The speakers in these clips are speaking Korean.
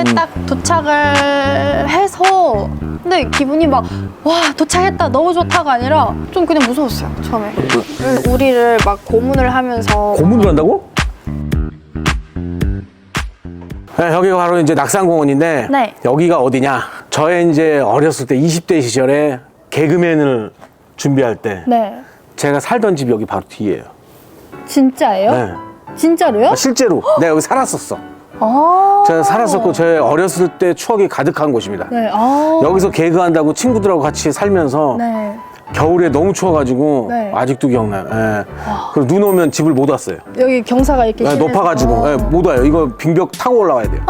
근데 딱 도착을 해서 근데 기분이 막 와 도착했다 너무 좋다가 아니라 좀 그냥 무서웠어요 처음에. 우리를 막 고문을 하면서 고문을 한다고? 네, 여기가 바로 이제 낙산공원인데 네. 여기가 어디냐? 저의 이제 어렸을 때 20대 시절에 개그맨을 준비할 때 네. 제가 살던 집이 여기 바로 뒤에요. 진짜예요? 네. 진짜로요? 실제로 내가 여기 살았었어. 아 제가 살았었고 제 어렸을 때 추억이 가득한 곳입니다. 네. 아 여기서 개그한다고 친구들하고 같이 살면서 네. 겨울에 너무 추워가지고 네. 아직도 기억나요. 예. 그리고 눈 오면 집을 못 왔어요. 여기 경사가 이렇게 네, 심해서. 높아가지고 예, 못 와요. 이거 빙벽 타고 올라가야 돼요.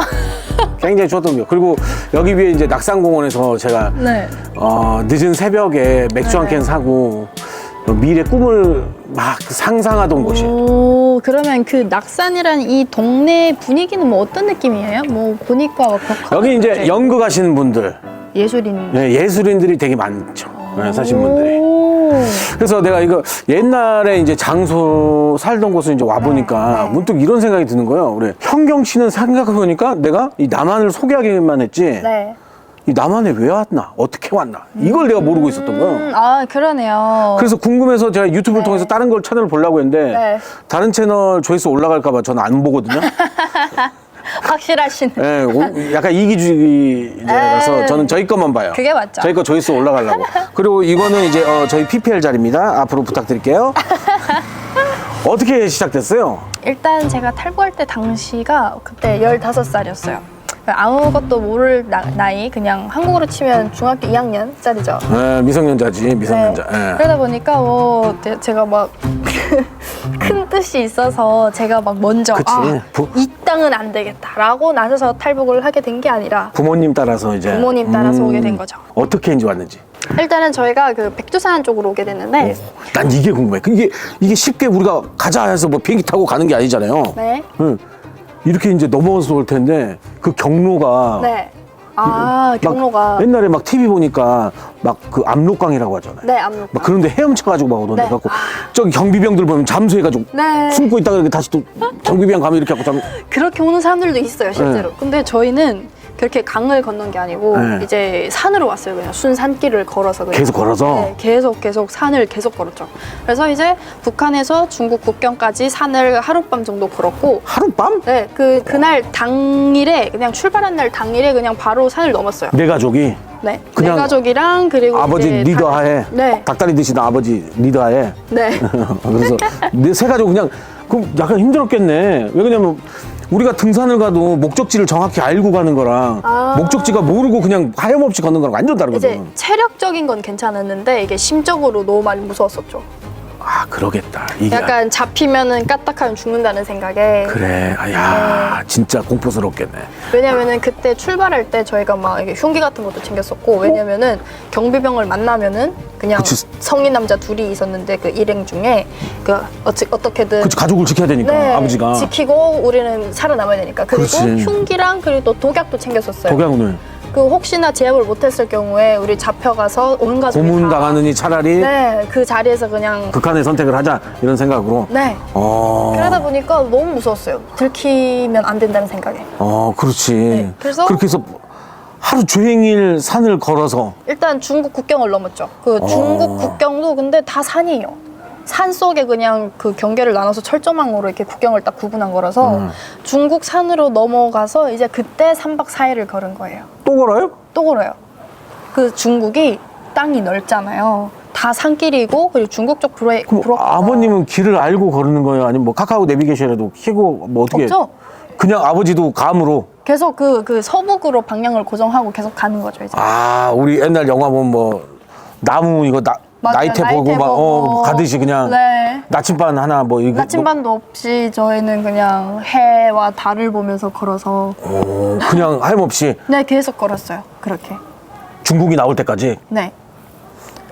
굉장히 좋았던 기억. 그리고 여기 위에 이제 낙산공원에서 제가 네. 늦은 새벽에 맥주 한 캔 사고 미래 꿈을 막 상상하던 곳이에요. 오, 그러면 그 낙산이란 이 동네 분위기는 뭐 어떤 느낌이에요? 뭐 보니까 벽화 여기 이제 연극하시는 분들, 예술인. 예, 예술인들이 되게 많죠. 예, 사신 분들이. 오. 그래서 내가 이거 옛날에 이제 장소 살던 곳을 이제 와보니까 네. 문득 이런 생각이 드는 거예요. 우리 현경 씨는 생각해보니까 내가 이 남한을 소개하기만 했지 네. 이 남한에 왜 왔나? 어떻게 왔나? 이걸 내가 모르고 있었던 거예요. 아, 그러네요. 그래서 궁금해서 제가 유튜브를 통해서 다른 걸 채널을 보려고 했는데 네. 다른 채널 조회수 올라갈까봐 저는 안 보거든요. 확실하시네. 예, 약간 이기주의라서 저는 저희 것만 봐요. 그게 맞죠. 저희 거 조회수 올라가려고. 그리고 이거는 이제 저희 PPL 자리입니다. 앞으로 부탁드릴게요. 어떻게 시작됐어요? 일단 제가 탈북할 때 당시가 그때 15살이었어요. 아무것도 모를 나이, 그냥 한국으로 치면 중학교 2학년짜리죠. 네, 미성년자지, 미성년자. 예. 그러다 보니까 뭐 제가 막 큰 뜻이 있어서 제가 막 먼저 그치. 이 땅은 안 되겠다라고 나서서 탈북을 하게 된 게 아니라 부모님 따라서 이제. 부모님 따라서 오게 된 거죠. 어떻게 인지 왔는지. 일단은 저희가 그 백두산 쪽으로 오게 됐는데 난 이게 궁금해. 이게 쉽게 우리가 가자 해서 뭐 비행기 타고 가는 게 아니잖아요. 네. 응. 이렇게 이제 넘어서 올 텐데 그 경로가 네. 아, 막 경로가 옛날에 막 TV 보니까 막 그 압록강이라고 하잖아요. 네, 압록강. 막 그런데 헤엄쳐가지고 막 오던데 네. 갖고 저기 경비병들 보면 잠수해가지고 네. 숨고 있다가 이렇게 다시 또 경비병 가면 이렇게 하고 그렇게 오는 사람들도 있어요, 실제로. 네. 근데 저희는 그렇게 강을 건넌 게 아니고 네. 이제 산으로 왔어요. 그냥 순산길을 걸어서 그냥. 계속 걸어서? 네, 계속 산을 계속 걸었죠. 그래서 이제 북한에서 중국 국경까지 산을 하룻밤 정도 걸었고 하룻밤? 네, 그날 당일에 그냥 출발한 날 당일에 그냥 바로 산을 넘었어요. 내 가족이 네, 그냥 내 가족이랑 그리고 아버지 이제 리더하에 네, 닭다리 드신 아버지 리더하에 네. 그래서 내 세 가족 그냥 그럼 약간 힘들었겠네. 왜 그러냐면 우리가 등산을 가도 목적지를 정확히 알고 가는 거랑 아. 목적지가 모르고 그냥 하염없이 걷는 거랑 완전 이제 다르거든. 체력적인 건 괜찮았는데 이게 심적으로 너무 많이 무서웠었죠. 아 그러겠다. 이게 약간 잡히면은 까딱하면 죽는다는 생각에. 그래. 아야 진짜 공포스럽겠네. 왜냐면은 그때 출발할 때 저희가 막 이게 흉기 같은 것도 챙겼었고, 왜냐면은 경비병을 만나면은 그냥 그치. 성인 남자 둘이 있었는데 그 일행 중에 그 어떻게든 그치 가족을 지켜야 되니까 네, 아버지가 지키고 우리는 살아남아야 되니까. 그리고 그렇지. 흉기랑 그리고 또 독약도 챙겼었어요. 독양을 그 혹시나 제압을 못했을 경우에 우리 잡혀가서 온 가족이 고문 다 당하느니 차라리 네, 그 자리에서 그냥 극한의 선택을 하자 이런 생각으로. 네. 어. 그러다 보니까 너무 무서웠어요. 들키면 안 된다는 생각에. 그렇지. 네, 그래서 그렇게 해서 하루 종일 산을 걸어서 일단 중국 국경을 넘었죠. 그 중국 국경도 근데 다 산이에요. 산 속에 그냥 그 경계를 나눠서 철조망으로 이렇게 국경을 딱 구분한 거라서 중국 산으로 넘어가서 이제 그때 3박 4일을 걸은 거예요. 또 걸어요? 또 걸어요. 그 중국이 땅이 넓잖아요. 다 산길이고 그리고 중국 쪽 그럼 브로커가 아버님은 길을 알고 걸는 거예요? 아니면 뭐 카카오 내비게이션이라도 켜고 뭐 어떻게? 없죠. 그냥 아버지도 감으로. 계속 그 서북으로 방향을 고정하고 계속 가는 거죠 이제. 아 우리 옛날 영화 보면 뭐 나무 이거 맞아요. 나이테 보고 나이테 막 보고. 가듯이 그냥 네. 나침반 하나 뭐 이거 나침반도 없이 저희는 그냥 해와 달을 보면서 걸어서 그냥 하염없이 네 계속 걸었어요. 그렇게. 중국이 나올 때까지 네.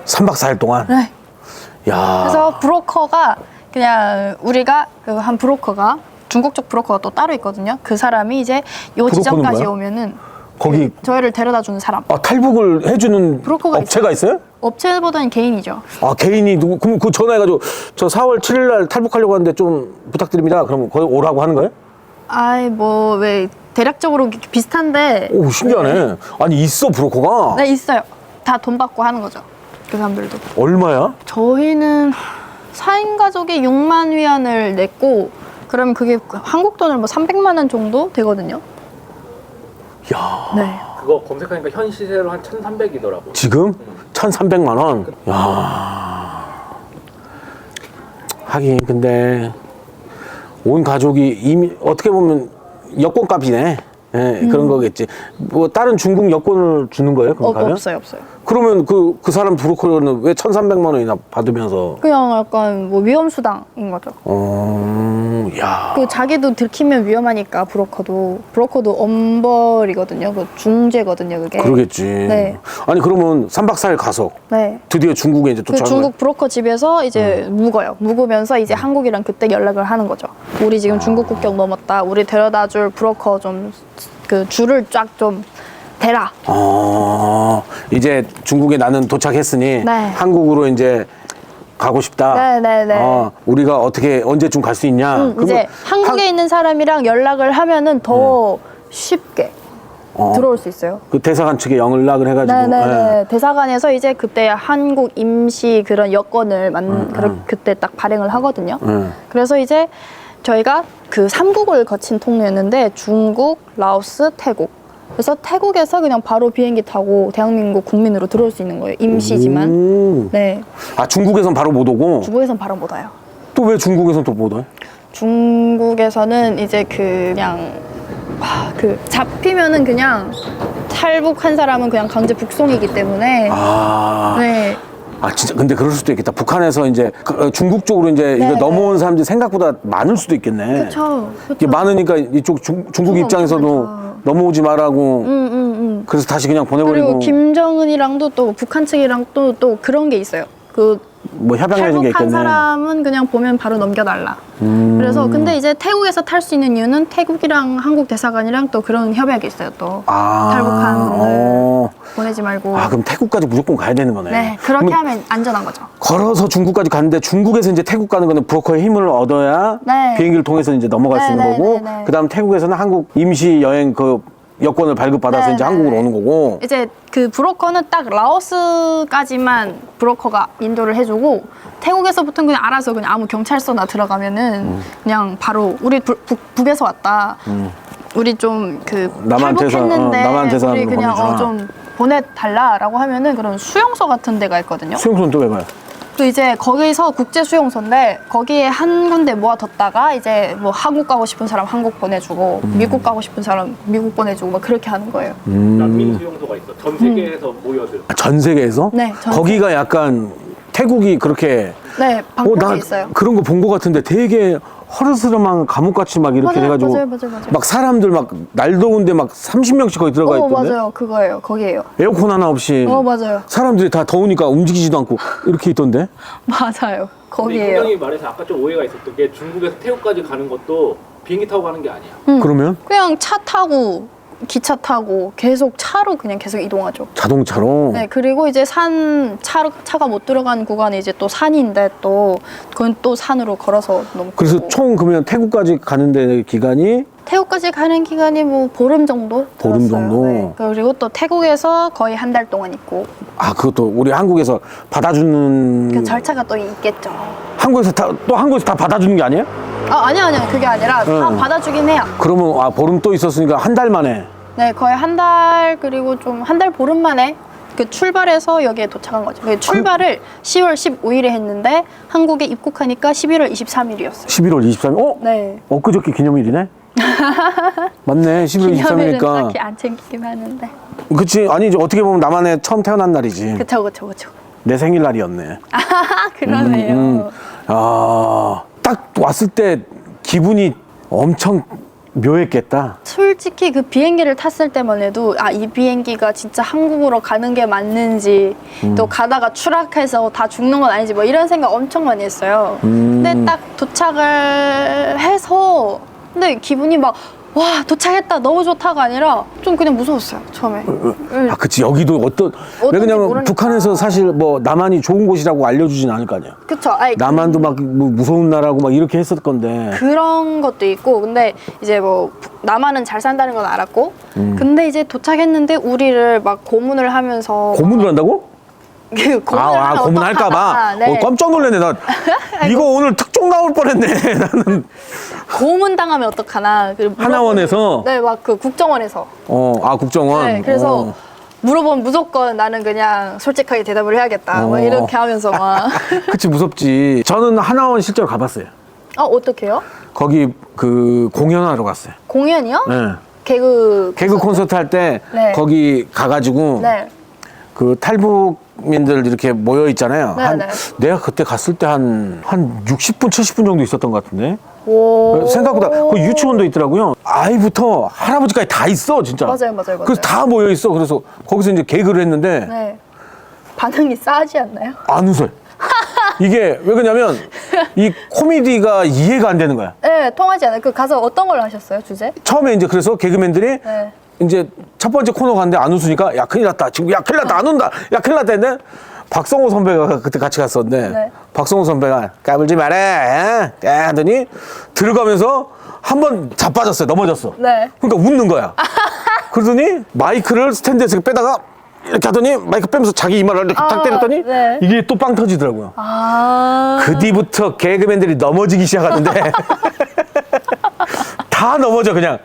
3박 4일 동안. 네. 야. 그래서 브로커가 그냥 우리가 그 한 브로커가 중국 쪽 브로커가 또 따로 있거든요. 그 사람이 이제 요 지점까지 뭐야? 오면은 거기 저희를 데려다 주는 사람. 탈북을 해주는 브로커가 업체가 있어요? 업체보다는 개인이죠. 아 개인이 누구? 그럼 그 전화해가지고 저 4월 7일 날 탈북하려고 하는데 좀 부탁드립니다. 그럼 거기 오라고 하는 거예요? 아이 뭐 왜 대략적으로 비슷한데. 오, 신기하네. 아니, 있어, 브로커가? 네, 있어요. 다 돈 받고 하는 거죠. 그 사람들도. 얼마야? 저희는 4인 가족이 6만 위안을 냈고, 그러면 그게 한국 돈으로 뭐 300만 원 정도 되거든요. 야, 네. 그거 검색하니까 현 시세로 한 1,300이더라고. 지금? 1,300만 원? 야, 하긴, 근데, 온 가족이 이미, 어떻게 보면, 여권값이네. 예, 그런 거겠지. 뭐, 다른 중국 여권을 주는 거예요? 그럼 가면? 없어요. 그러면 그 사람 브로커는 왜 1,300만 원이나 받으면서? 그냥 약간 뭐 위험수당인 거죠. 야. 그 자기도 들키면 위험하니까 브로커도 엄벌이거든요. 그 중죄거든요, 그게. 그러겠지. 네. 아니, 그러면 3박 4일 가서 네. 드디어 중국에 이제 그 도착한 중국 브로커 집에서 이제 묵어요. 묵으면서 이제 한국이랑 그때 연락을 하는 거죠. 우리 지금 중국 국경 넘었다. 우리 데려다줄 브로커 좀 그 줄을 쫙 좀 대라. 이제 중국에 나는 도착했으니 네. 한국으로 이제 가고 싶다. 네네네. 우리가 어떻게 언제쯤 갈 수 있냐? 이제 한국에 있는 사람이랑 연락을 하면은 더 쉽게 들어올 수 있어요. 그 대사관 측에 연락을 해가지고. 네네네. 대사관에서 이제 그때 한국 임시 그런 여권을 그때 딱 발행을 하거든요. 그래서 이제 저희가 그 3국을 거친 통로였는데 중국, 라오스, 태국. 그래서 태국에서 그냥 바로 비행기 타고 대한민국 국민으로 들어올 수 있는 거예요. 임시지만. 네. 아, 중국에선 바로 못 오고? 중국에선 바로 못 와요. 또 왜 중국에선 또 못 와요? 중국에서는 이제 그냥 잡히면은 그냥 탈북한 사람은 그냥 강제 북송이기 때문에. 네. 아, 진짜 근데 그럴 수도 있겠다. 북한에서 이제 중국 쪽으로 이제 이거 넘어온 사람들이 생각보다 많을 수도 있겠네. 그렇죠. 이게 많으니까 이쪽 중국 입장에서도 많죠. 넘어오지 말라고. 그래서 다시 그냥 보내버리고. 그리고 김정은이랑도 또 북한 측이랑 또 그런 게 있어요. 그 뭐 협약 맺은 게 탈북한 있겠네. 사람은 그냥 보면 바로 넘겨달라. 그래서 근데 이제 태국에서 탈 수 있는 이유는 태국이랑 한국 대사관이랑 또 그런 협약이 있어요. 또 탈북한 분을 보내지 말고. 그럼 태국까지 무조건 가야 되는 거네. 네, 그렇게 그러면 하면 안전한 거죠. 걸어서 중국까지 갔는데 중국에서 이제 태국 가는 거는 브로커의 힘을 얻어야 네. 비행기를 통해서 이제 넘어갈 수 있는 네, 거고, 네, 네. 그다음 태국에서는 한국 임시 여행 그 여권을 발급받아서 네, 이제 네, 한국으로 네. 오는 거고. 이제 그 브로커는 딱 라오스까지만 브로커가 인도를 해주고 태국에서부터는 그냥 알아서 그냥 아무 경찰서나 들어가면은 그냥 바로 우리 북에서 왔다. 우리 좀 그 남한테서, 탈북했는데 남한테서 우리 그냥 보내주라. 좀 보내달라라고 하면은 그런 수용소 같은 데가 있거든요. 수용소는 또 왜 가요? 그 이제 거기서 국제 수용소인데 거기에 한 군데 모아뒀다가 이제 뭐 한국 가고 싶은 사람 한국 보내주고 미국 가고 싶은 사람 미국 보내주고 막 그렇게 하는 거예요. 난민 수용소가 있어. 전 세계에서 모여들. 전 세계에서? 네, 전 거기가 약간 태국이 그렇게 네, 방콕에 나 있어요. 그런 거 본 거 같은데 되게 허르스름한 감옥같이 막 이렇게 맞아요, 해가지고 맞아요. 막 사람들 막 날 더운데 막 30명씩 거기 들어가 있던데 맞아요. 그거예요. 거기에요. 에어컨 하나 없이 맞아요. 사람들이 다 더우니까 움직이지도 않고 이렇게 있던데. 맞아요. 근데 거기에요. 이분이 말해서 아까 좀 오해가 있었던 게 중국에서 태국까지 가는 것도 비행기 타고 가는 게 아니야. 그러면 그냥 차 타고 기차 타고 계속 차로 그냥 계속 이동하죠. 자동차로. 네, 그리고 이제 차가 못 들어가는 구간이 이제 또 산인데 또 그건 또 산으로 걸어서 넘고. 그래서 총 그러면 태국까지 가는데 기간이 태국까지 가는 기간이 뭐 보름 정도? 보름 들었어요. 정도? 네. 그리고 또 태국에서 거의 한 달 동안 있고. 그것도 우리 한국에서 받아주는 그 절차가 또 있겠죠. 한국에서 다 받아주는 게 아니에요? 아니요. 그게 아니라 다 받아주긴 해요. 그러면 보름 또 있었으니까 한 달 만에. 네, 거의 한 달, 그리고 좀 한 달 보름 만에 그 출발해서 여기에 도착한 거죠. 그 출발을 10월 15일에 했는데 한국에 입국하니까 11월 23일이었어요. 11월 23일? 네. 엊그저께 기념일이네? 맞네, 11월 기념일은 23일이니까. 딱히 안 챙기긴 하는데. 그치, 아니, 이제 어떻게 보면 나만의 처음 태어난 날이지. 그쵸. 내 생일날이었네. 그러네요. 딱 왔을 때 기분이 엄청 묘했겠다. 솔직히 그 비행기를 탔을 때만 해도 이 비행기가 진짜 한국으로 가는 게 맞는지 또 가다가 추락해서 다 죽는 건 아니지 뭐 이런 생각 엄청 많이 했어요. 근데 딱 도착을 해서 근데 기분이 막 와 도착했다 너무 좋다가 아니라 좀 그냥 무서웠어요 처음에. 아, 그치. 여기도 왜 어떤지 그냐면 모르니까. 북한에서 사실 뭐 남한이 좋은 곳이라고 알려주진 않을 거 아니야. 그쵸. 아니, 남한도 막 뭐 무서운 나라고 막 이렇게 했을 건데. 그런 것도 있고 근데 이제 뭐 남한은 잘 산다는 건 알았고 근데 이제 도착했는데 우리를 막 고문을 하면서 고문을 한다고? 그 고문을 하면 고문할까봐. 어떡하나. 네. 깜짝 놀랐네. 나 이거 오늘 특종 나올 뻔했네. 나는. 고문 당하면 어떡하나. 하나원에서? 네, 막 그 국정원에서. 국정원. 네, 그래서 물어보면 무조건 나는 그냥 솔직하게 대답을 해야겠다. 막 이렇게 하면서 막. 그치, 무섭지. 저는 하나원 실제로 가봤어요. 어떡해요? 거기 그 공연하러 갔어요. 공연이요? 네. 개그 콘서트 할 때 네. 거기 가가지고 네. 그 탈북민들 이렇게 모여 있잖아요. 네, 네. 내가 그때 갔을 때 한 60분, 70분 정도 있었던 것 같은데. 오. 생각보다 그 유치원도 있더라고요. 아이부터 할아버지까지 다 있어, 진짜. 맞아요. 그래서 다 모여 있어. 그래서 거기서 이제 개그를 했는데 네. 반응이 싸하지 않나요? 안 웃어요. 이게 왜 그러냐면 이 코미디가 이해가 안 되는 거야. 네, 통하지 않아요. 그 가서 어떤 걸 하셨어요, 주제? 처음에 이제 그래서 개그맨들이 네. 이제 첫 번째 코너 갔는데 안 웃으니까 야 큰일 났다 지금 야 큰일 났다 안 온다 야 큰일 났다 했는데 박성호 선배가 그때 같이 갔었는데 네. 박성호 선배가 까불지 마라 하더니 들어가면서 한 번 자빠졌어요. 넘어졌어. 네. 그러니까 웃는 거야. 그러더니 마이크를 스탠드에서 빼다가 이렇게 하더니 마이크 빼면서 자기 이마를 이렇게 딱 때렸더니 네. 이게 또 빵 터지더라고요. 그 뒤부터 개그맨들이 넘어지기 시작하는데 다 넘어져 그냥.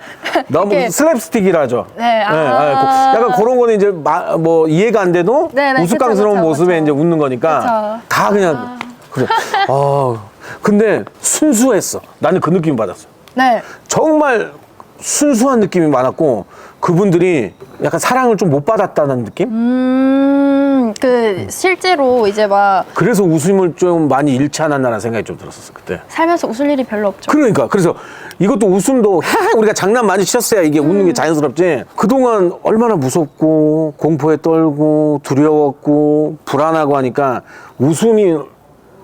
너무 이렇게. 슬랩스틱이라 하죠. 네, 약간 그런 거는 이제 뭐 이해가 안 돼도 네, 네, 우스꽝스러운 그쵸, 모습에 그쵸. 이제 웃는 거니까 그쵸. 다 그냥 그래. 근데 순수했어. 나는 그 느낌 받았어. 네. 정말 순수한 느낌이 많았고 그분들이 약간 사랑을 좀 못 받았다는 느낌? 실제로 이제 막 그래서 웃음을 좀 많이 잃지 않았나라는 생각이 좀 들었었어 그때. 살면서 웃을 일이 별로 없죠. 그러니까 그래서 이것도 웃음도 우리가 장난 많이 치셨어야 이게 웃는 게 자연스럽지. 그동안 얼마나 무섭고 공포에 떨고 두려웠고 불안하고 하니까 웃음이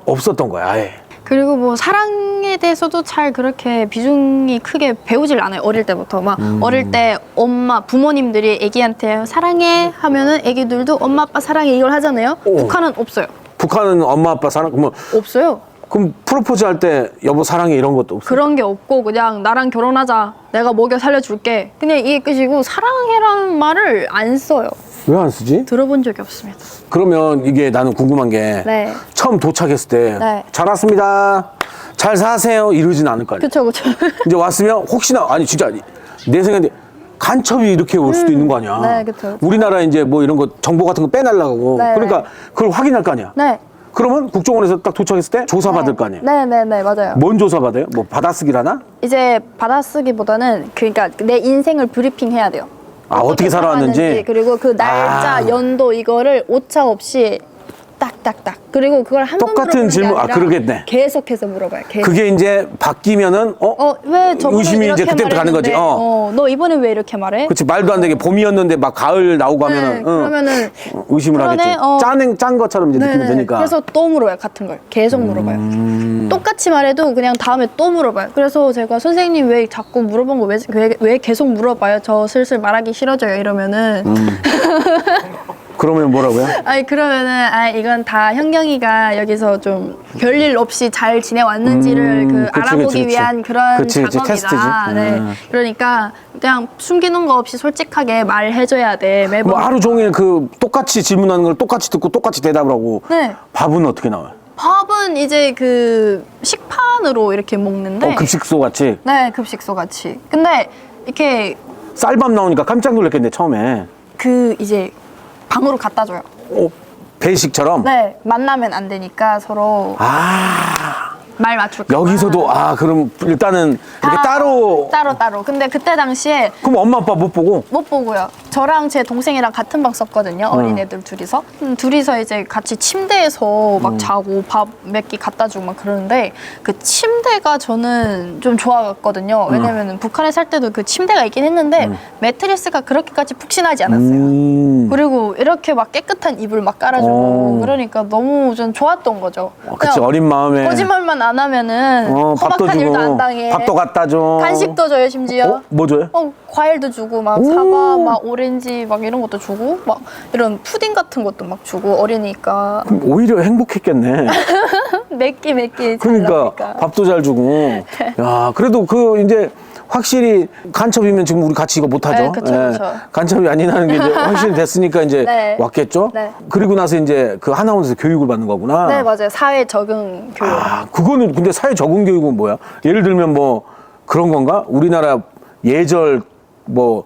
없었던 거야 아예. 그리고 뭐 사랑에 대해서도 잘 그렇게 비중이 크게 배우질 않아요. 어릴 때부터 막 어릴 때 엄마 부모님들이 애기한테 사랑해 하면은 애기들도 엄마 아빠 사랑해 이걸 하잖아요. 북한은 없어요. 북한은 엄마 아빠 사랑 그러면 없어요. 그럼 프로포즈 할 때 여보 사랑해 이런 것도 없어. 그런 게 없고 그냥 나랑 결혼하자. 내가 먹여 살려줄게. 그냥 이게 끝이고 사랑해라는 말을 안 써요. 왜 안 쓰지? 들어본 적이 없습니다. 그러면 이게 나는 궁금한 게 네. 처음 도착했을 때 네. 잘 왔습니다. 잘 사세요 이러진 않을 거 아니야. 그쵸 그쵸. 이제 왔으면 혹시나 아니 진짜 내 생각에 간첩이 이렇게 올 수도 있는 거 아니야. 네, 그쵸. 우리나라 이제 뭐 이런 거 정보 같은 거 빼달라고. 네, 그러니까 그걸 확인할 거 아니야. 네. 그러면 국정원에서 딱 도착했을 때 조사받을 거 아니에요. 네네네 맞아요. 뭔 조사받아요? 뭐 받아쓰기라나? 이제 받아쓰기보다는 그러니까 내 인생을 브리핑 해야 돼요. 어떻게 살아왔는지. 그리고 그 날짜, 연도 이거를 오차 없이 딱딱딱. 그리고 그걸 한 번 똑같은 물어보는 게 질문, 아니라 그러겠네. 계속해서 물어봐요. 계속. 그게 이제 바뀌면은 왜 저번에 의심이 이렇게 이제 그때부터 가는 거지. 말했는데, 너 이번에 왜 이렇게 말해? 그렇지 말도 안 되게 봄이었는데 막 가을 나오고 하면은 네, 그러면은 의심을 그러네, 하겠지. 짠 것처럼 이제 느낌이 네네. 드니까. 그래서 또 물어봐요. 같은 걸. 계속 물어봐요. 똑같이 말해도 그냥 다음에 또 물어봐요. 그래서 제가 선생님 왜 자꾸 물어본 거 왜 계속 물어봐요? 저 슬슬 말하기 싫어져요. 이러면은 그러면 뭐라고요? 아니 그러면은 이건 다 현경이가 여기서 좀 별일 없이 잘 지내왔는지를 알아보기 위한 그런 그치, 작업이다. 테스트지. 네. 그러니까 그냥 숨기는 거 없이 솔직하게 말해줘야 돼 매번. 뭐 하루 종일 그 똑같이 질문하는 걸 똑같이 듣고 똑같이 대답을 하고. 네. 밥은 어떻게 나와요? 밥은 이제 그 식판으로 이렇게 먹는데. 급식소 같이. 네, 급식소 같이. 근데 이렇게 쌀밥 나오니까 깜짝 놀랐겠네 처음에. 그 이제 방으로 갖다 줘요. 배식처럼. 네, 만나면 안 되니까 서로 말 맞출까. 여기서도 그럼 일단은 이렇게 따로. 따로. 근데 그때 당시에 그럼 엄마 아빠 못 보고. 못 보고요. 저랑 제 동생이랑 같은 방 썼거든요. 어린애들 둘이서. 둘이서 이제 같이 침대에서 막 자고 밥 몇 끼 갖다 주고 막 그러는데 그 침대가 저는 좀 좋았거든요. 왜냐면은 북한에 살 때도 그 침대가 있긴 했는데 매트리스가 그렇게까지 푹신하지 않았어요. 그리고 이렇게 막 깨끗한 이불 막 깔아주고 그러니까 너무 좀 좋았던 거죠. 그치, 그냥 어린 마음에. 거짓말만 안 하면은 밥도 험악한 일도 안 주고, 당해. 밥도 갖다 줘. 간식도 줘요 심지어. 뭐 줘요? 과일도 주고 막 사과, 막 오렌지 막 이런 것도 주고 막 이런 푸딩 같은 것도 막 주고 어리니까 그럼 오히려 행복했겠네. 몇 끼 그러니까 밥도 잘 주고. 야, 그래도 그 이제 확실히 간첩이면 지금 우리 같이 이거 못하죠. 네, 그쵸, 그쵸. 간첩이 아니라는 게 이제 확실히 됐으니까 이제 네. 왔겠죠. 네. 그리고 나서 이제 그 하나원에서 교육을 받는 거구나. 네 맞아요. 사회 적응 교육. 아, 그거는 근데 사회 적응 교육은 뭐야? 예를 들면 뭐 그런 건가? 우리나라 예절 뭐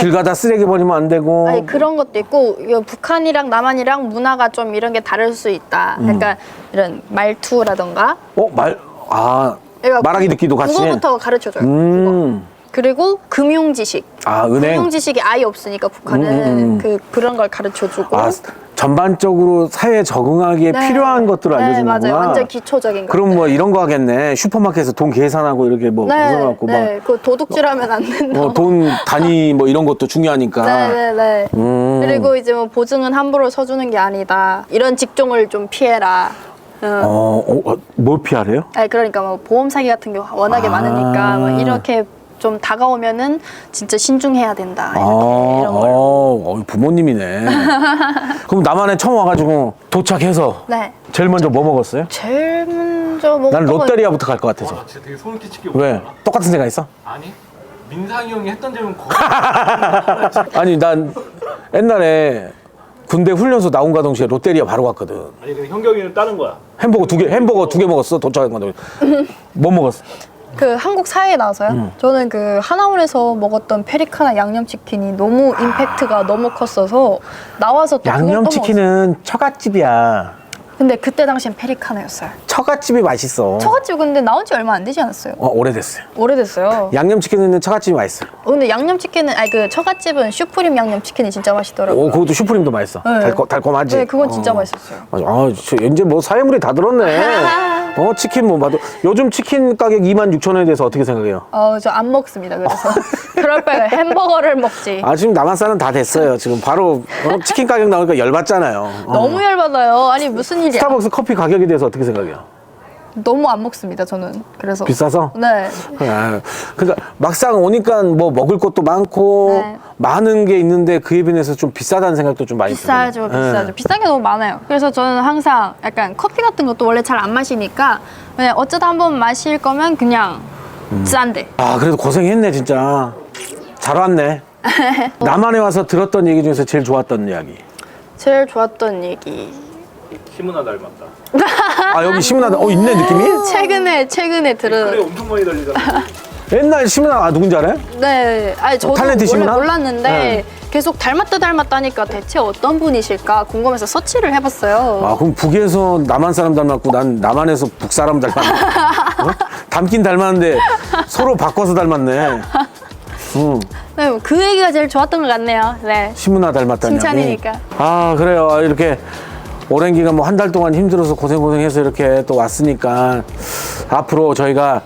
길 네. 가다 쓰레기 버리면 안 되고. 아니 그런 것도 있고 이거 북한이랑 남한이랑 문화가 좀 이런 게 다를 수 있다. 그러니까 이런 말투라던가 그러니까 말하기 듣기도 같이. 그거부터 가르쳐줘요. 음. 그리고 금융 지식. 아, 은행. 금융 지식이 아예 없으니까 북한은 그런 걸 가르쳐주고. 아, 전반적으로 사회에 적응하기에 네. 필요한 것들을 네, 알려주는구나. 맞아요. 완전 기초적인 거. 그럼 뭐 이런 거 하겠네. 슈퍼마켓에서 돈 계산하고 이렇게 뭐 벗어갖고 네, 그 도둑질하면 안 된다. 돈 단위 뭐 이런 것도 중요하니까. 네네네. 그리고 이제 뭐 보증은 함부로 서주는 게 아니다. 이런 직종을 좀 피해라. 뭘 피하래요? 아니 그러니까 뭐 보험 사기 같은 게 워낙에 많으니까 뭐 이렇게 좀 다가오면은 진짜 신중해야 된다. 이런 걸. 부모님이네. 그럼 남한에 처음 와가지고 도착해서 네. 제일 먼저 뭐 먹었어요? 제일 먼저 먹었던 난 건 롯데리아부터 갈 것 같아서. 와, 진짜 되게 소름 끼치게 왜? 웃잖아. 똑같은 생각 있어? 아니 민상이 형이 했던 질문 거의 아니 난 옛날에 군대 훈련소 나온 가 동시에 롯데리아 바로 갔거든. 아니 근데 현경이는 다른 거야. 햄버거 두 개 먹었어. 도착한 거. 뭐 먹었어? 그 한국 사회에 나와서요. 저는 그 하나원에서 먹었던 페리카나 양념치킨이 너무 임팩트가 너무 컸어서 나와서 또 그걸 또 양념치킨은 처갓집이야. 근데 그때 당시엔 페리카나였어요. 처갓집이 맛있어. 처갓집 근데 나온 지 얼마 안 되지 않았어요? 오래됐어요. 오래됐어요. 양념치킨은 처갓집이 맛있어. 근데 양념치킨은 아니 그 처갓집은 슈프림 양념치킨이 진짜 맛있더라고요. 그것도 슈프림도 맛있어. 네. 달콤하지. 네, 그건 진짜 맛있었어요. 맞아. 이제 뭐 사회물이 다 들었네. 치킨 뭐 봐도 요즘 치킨 가격 26,000원에 대해서 어떻게 생각해요? 저 안 먹습니다. 그래서 그럴 바에 햄버거를 먹지. 지금 남한산은 다 됐어요. 지금 바로 치킨 가격 나오니까 열받잖아요. 너무 열받아요. 아니 무슨 일이야? 스타벅스 커피 가격에 대해서 어떻게 생각해요? 너무 안 먹습니다. 저는 그래서 비싸서? 네. 그러니까 막상 오니까 뭐 먹을 것도 많고 네. 많은 게 있는데 그에 비해서 좀 비싸다는 생각도 좀 많이 비싸죠, 들어요. 비싸죠. 비싼 게 너무 많아요. 그래서 저는 항상 약간 커피 같은 것도 원래 잘 안 마시니까 그냥 어쩌다 한번 마실 거면 그냥 싼데. 그래도 고생했네 진짜. 잘 왔네. 남한에 와서 들었던 얘기 중에서 제일 좋았던 이야기. 제일 좋았던 얘기. 시문화 닮았다. 여기 시문화다. 있네 느낌이? 최근에 그래 들은. 엄청 많이 달리잖아. 옛날 시문화 누군지 알아요? 네. 아니 저도 탤런트 원래 시문화? 몰랐는데 네. 계속 닮았다니까 대체 어떤 분이실까 궁금해서 서치를 해봤어요. 그럼 북에서 남한 사람 닮았고 난 남한에서 북 사람 닮았네. 닮긴 닮았는데 서로 바꿔서 닮았네. 네, 그 얘기가 제일 좋았던 것 같네요. 네. 시문화 닮았다니. 칭찬이니까. 그래요. 이렇게 오랜 기간 뭐 한 달 동안 힘들어서 고생해서 이렇게 또 왔으니까 앞으로 저희가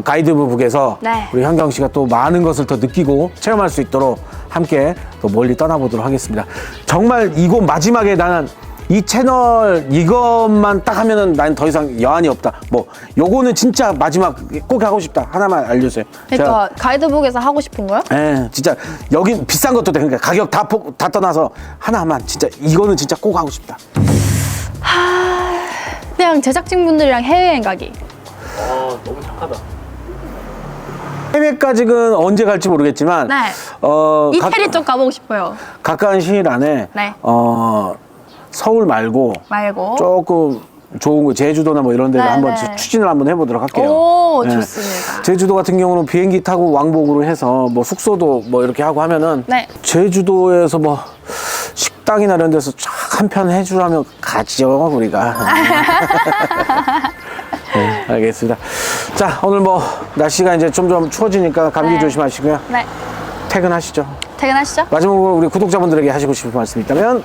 가이드북에서 네. 우리 현경 씨가 또 많은 것을 더 느끼고 체험할 수 있도록 함께 또 멀리 떠나보도록 하겠습니다. 정말 이곳 마지막에 나는 이 채널 이것만 딱 하면은 난 더 이상 여한이 없다. 뭐 요거는 진짜 마지막 꼭 하고 싶다. 하나만 알려주세요. 그러니까 가이드북에서 하고 싶은 거요? 진짜 여기 비싼 것도 돼. 그러니까 가격 다 떠나서 하나만 진짜 이거는 진짜 꼭 하고 싶다. 그냥 제작진분들이랑 해외여행 가기. 너무 착하다. 해외까지는 언제 갈지 모르겠지만 네. 이태리 쪽 가보고 싶어요. 가까운 시일 안에 네. 서울 말고 조금 좋은 거 제주도나 뭐 이런 데를 네, 한번 네. 추진을 한번 해보도록 할게요. 오, 좋습니다. 제주도 같은 경우는 비행기 타고 왕복으로 해서 뭐 숙소도 뭐 이렇게 하고 하면은 네. 제주도에서 뭐 식당이나 이런 데서 쫙 한 편 해주라면 가죠 우리가. 네, 알겠습니다. 자, 오늘 뭐 날씨가 이제 점점 추워지니까 감기 네. 조심하시고요. 네. 퇴근하시죠. 퇴근하시죠. 마지막으로 우리 구독자분들에게 하시고 싶은 말씀 있다면?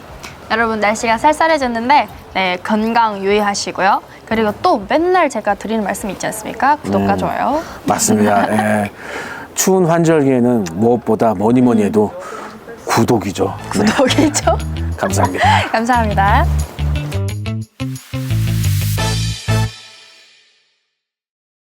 여러분 날씨가 쌀쌀해졌는데 네, 건강 유의하시고요. 그리고 또 맨날 제가 드리는 말씀 있지 않습니까? 구독과 좋아요. 맞습니다. 예. 추운 환절기에는 무엇보다 뭐니 해도 구독이죠. 구독이죠. 감사합니다. 감사합니다.